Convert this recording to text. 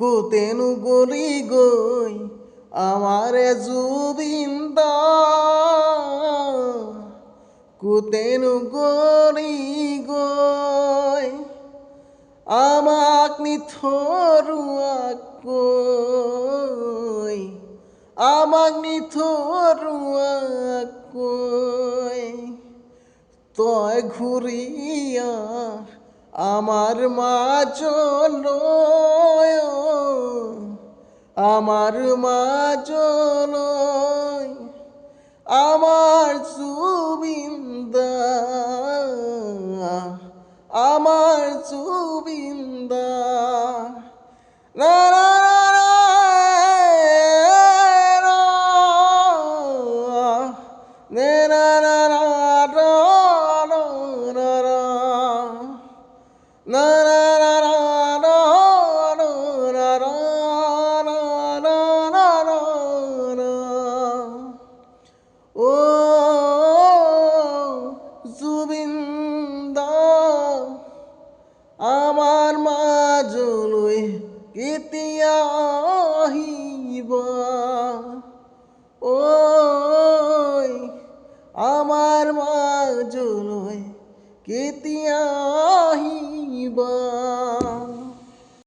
কুতেনু গলি গই আমারে জুবিন্দা কুতেনু গলি গই আমাক নিথৰুৱাক কৈ আমাক নিথৰুৱাক কৈ তই ঘূৰিয়া আমার মাজলৈ আমার মাজলৈ আমার জুবিন্দা আমার জুবিন্দা না না ও জুবিন্দা আমার মাজলৈ কেতিয়া আহিবা ঐ আমার মাজলৈ কেতিয়া আহিবা।